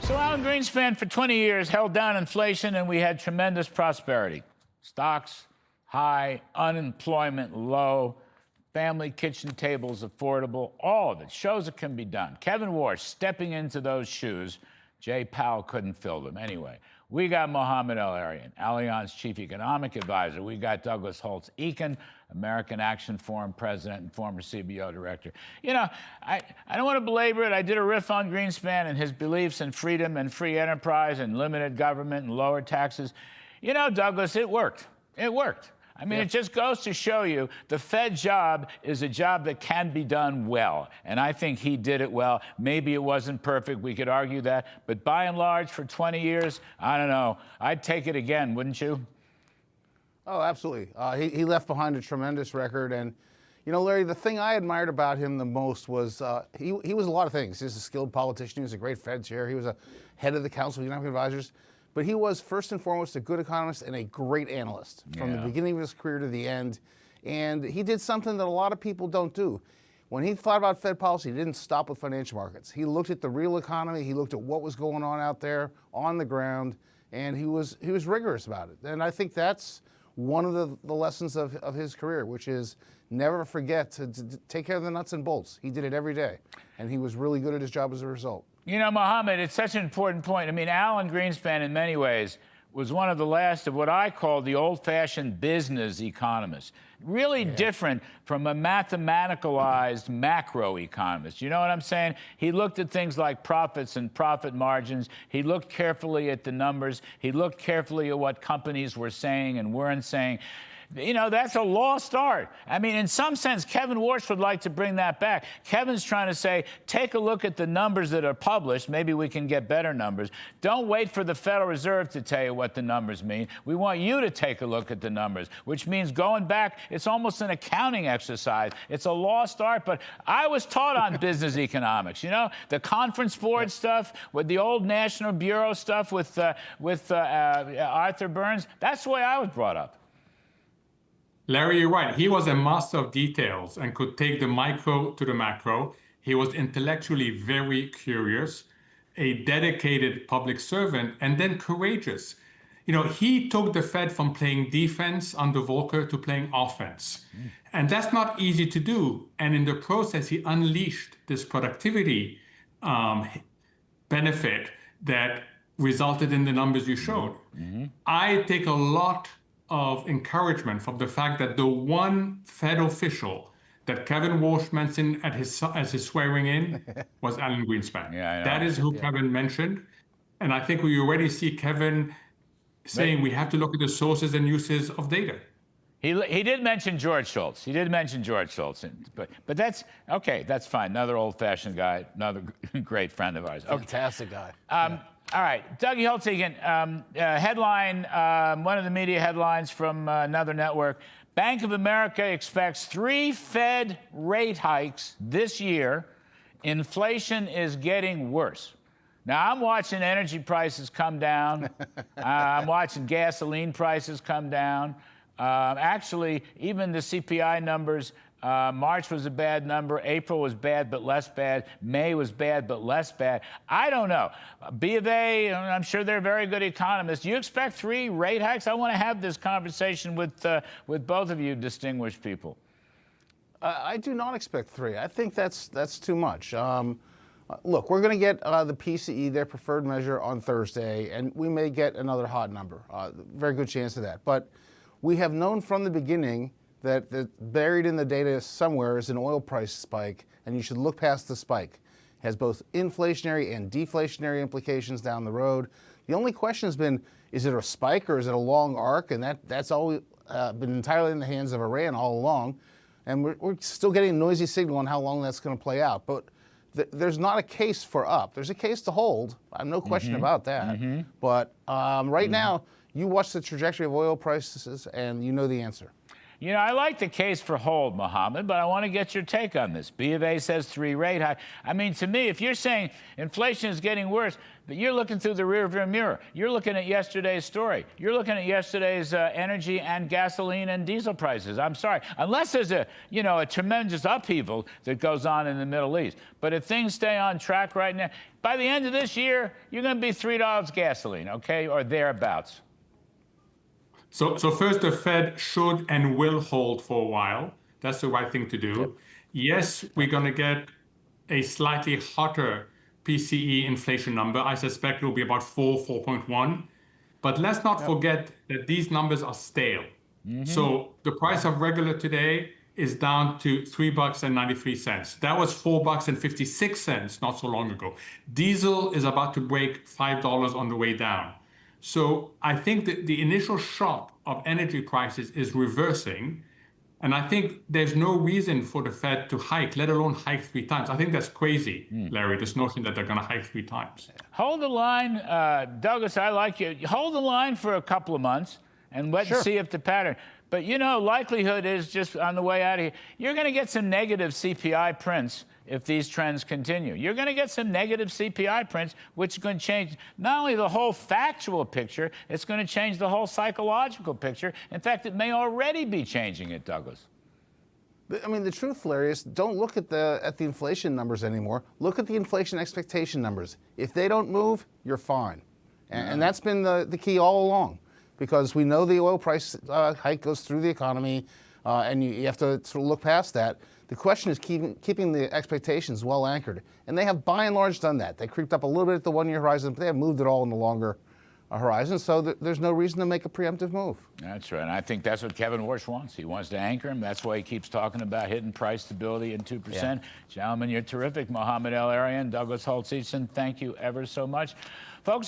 So Alan Greenspan for 20 years held down inflation and we had tremendous prosperity. Stocks high, unemployment low, family kitchen tables affordable, all of it shows it can be done. Kevin Warsh stepping into those shoes. Jay Powell couldn't fill them. Anyway, we got Mohamed El-Erian, Allianz chief economic advisor. We got Douglas Holtz-Eakin, American Action Forum president and former CBO director. You know, I don't want to belabor it. I did a riff on Greenspan and his beliefs in freedom and free enterprise and limited government and lower taxes. You know, Douglas, it worked. It worked. I mean, It just goes to show you the Fed job is a job that can be done well. And I think he did it well. Maybe it wasn't perfect. We could argue that. But by and large, for 20 years, I don't know. I'd take it again, wouldn't you? Oh, absolutely. He left behind a tremendous record. And, you know, Larry, the thing I admired about him the most was he was a lot of things. He was a skilled politician. He was a great Fed chair. He was a head of the Council of Economic Advisors. But he was, first and foremost, a good economist and a great analyst from the beginning of his career to the end. And he did something that a lot of people don't do. When he thought about Fed policy, he didn't stop with financial markets. He looked at the real economy. He looked at what was going on out there on the ground, and he was rigorous about it. And I think that's one of the lessons of his career, which is never forget to take care of the nuts and bolts. He did it every day, and he was really good at his job as a result. You know, Mohamed, it's such an important point. I mean, Alan Greenspan, in many ways, was one of the last of what I call the old-fashioned business economists. Really different from a mathematicalized macroeconomist. You know what I'm saying? He looked at things like profits and profit margins. He looked carefully at the numbers. He looked carefully at what companies were saying and weren't saying. You know, that's a lost art. I mean, in some sense, Kevin Warsh would like to bring that back. Kevin's trying to say, take a look at the numbers that are published. Maybe we can get better numbers. Don't wait for the Federal Reserve to tell you what the numbers mean. We want you to take a look at the numbers, which means going back, it's almost an accounting exercise. It's a lost art, but I was taught on business economics, you know, the conference board stuff, with the old National Bureau stuff with Arthur Burns. That's the way I was brought up. Larry, you're right. He was a master of details and could take the micro to the macro. He was intellectually very curious, a dedicated public servant, and then courageous. You know, he took the Fed from playing defense under Volcker to playing offense. And that's not easy to do. And in the process, he unleashed this productivity benefit that resulted in the numbers you showed. I take a lot of encouragement from the fact that the one Fed official that Kevin Warsh mentioned as his swearing in was Alan Greenspan. That is who Kevin mentioned. And I think we already see Kevin saying we have to look at the sources and uses of data. He did mention George Shultz. He did mention George Shultz. But that's, okay, that's fine. Another old-fashioned guy, another great friend of ours. Fantastic guy. All right, Doug Holtz-Eakin, headline, one of the media headlines from another network. Bank of America expects 3 Fed rate hikes this year. Inflation is getting worse. Now, I'm watching energy prices come down. I'm watching gasoline prices come down. Actually, even the CPI numbers, March was a bad number. April was bad, but less bad. May was bad, but less bad. I don't know. B of A, I'm sure they're very good economists. Do you expect 3 rate hikes? I want to have this conversation with both of you distinguished people. I do not expect 3. I think that's too much. Look, we're going to get the PCE, their preferred measure, on Thursday, and we may get another hot number. Very good chance of that. But we have known from the beginning that buried in the data somewhere is an oil price spike, and you should look past the spike. It has both inflationary and deflationary implications down the road. The only question has been, is it a spike or is it a long arc? And that's always been entirely in the hands of Iran all along. And we're still getting a noisy signal on how long that's going to play out. But there's not a case for up. There's a case to hold. I have no question about that. But right now, you watch the trajectory of oil prices and you know the answer. You know, I like the case for hold, Mohamed, but I want to get your take on this. B of A says 3 rate hike. I mean, to me, if you're saying inflation is getting worse, but you're looking through the rearview mirror. You're looking at yesterday's story. You're looking at yesterday's energy and gasoline and diesel prices. I'm sorry, unless there's a tremendous upheaval that goes on in the Middle East. But if things stay on track right now, by the end of this year, you're going to be $3 gasoline, okay, or thereabouts. So first, the Fed should and will hold for a while. That's the right thing to do. Yep. Yes, we're going to get a slightly hotter PCE inflation number. I suspect it will be about 4.1. But let's not forget that these numbers are stale. Mm-hmm. So the price of regular today is down to $3.93. That was $4.56 not so long ago. Diesel is about to break $5 on the way down. So I think that the initial shock of energy prices is reversing. And I think there's no reason for the Fed to hike, let alone hike 3 times. I think that's crazy, Larry, this notion that they're going to hike 3 times. Hold the line. Douglas, I like you. Hold the line for a couple of months and let's see if the pattern. But, you know, likelihood is just on the way out of here, you're going to get some negative CPI prints if these trends continue. You're going to get some negative CPI prints, which is going to change not only the whole factual picture, it's going to change the whole psychological picture. In fact, it may already be changing it, Douglas. I mean, the truth, Larry, is don't look at the inflation numbers anymore. Look at the inflation expectation numbers. If they don't move, you're fine. And that's been the key all along, because we know the oil price hike goes through the economy, and you have to sort of look past that. The question is keeping the expectations well anchored. And they have, by and large, done that. They creeped up a little bit at the 1-year horizon, but they have moved it all in the longer horizon. So there's no reason to make a preemptive move. That's right. And I think that's what Kevin Warsh wants. He wants to anchor him. That's why he keeps talking about hitting price stability at 2%. Yeah. Gentlemen, you're terrific. Mohamed El-Erian, Douglas Holtz-Eakin, thank you ever so much. Folks,